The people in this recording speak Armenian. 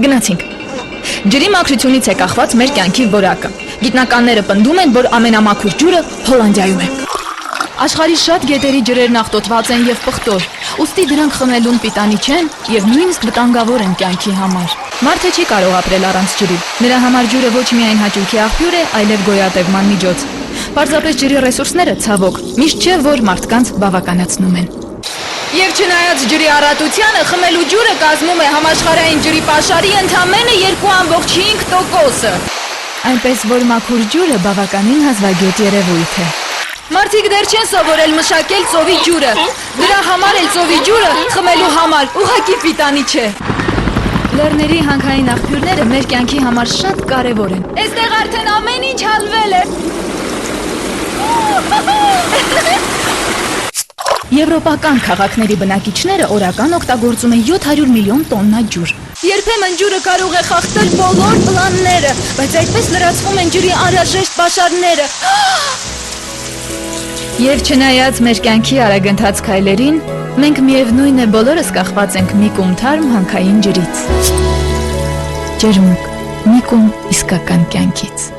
Գնացինք։ Ջրի մաքրությունից է կախված մեր կյանքի որակը։ Գիտնականները պնդում են, որ ամենամաքուր ջուրը Հոլանդիայում է։ Աշխարհի շատ գետերի ջրերն աղտոտված են եւ պղտոր, ուստի դրանք խմելուն պիտանի չեն եւ նույնիսկ վտանգավոր են կյանքի համար։ Մարդը չի կարող ապրել առանց ջրի։ Նրա համար ջուրը ոչ միայն հաճույքի աղբյուր է, այլև գոյատևման միջոց։ Պարզապես ջրի ռեսուրսները, ցավոք, միշտ չէ, որ մարդկանց բավականացնում են։ Եվ չնայած ջրի առատությանը, խմելու ջուրը կազմում է համաշխարհային ջրի պաշարի ընդամենը 2.5%-ը։ Այնպես որ մաքուր ջուրը բավականին հազվագետ երևույթ է։ Մարդիկ դեռ չեն սովորել մշակել ծովի ջուրը։ Դրա համար էլ ծովի ջուրը խմելու համար ուղղակի պիտանի չէ։ Լեռների հանքային աղբյուրները մեր կյանքի համար շատ կարևոր են։ Այստեղ արդեն ամեն ինչ հալվել է։ Եվրոպական քաղաքների բնակիչները օրական օգտագործում են 700 միլիոն տոննա ջուր։ Երբեմն ջուրը կարող է խախտել բոլոր պլանները, բայց այդպես լրացվում են ջրի անհրաժեշտ պաշարները։ Եվ չնայած մեր կյանքի արագընթաց քայլերին, մենք միևնույն է բոլորս կախված ենք մի կում թարմ հանքային ջրից։ Ջերմուկ, մի կում իսկական կյանքից։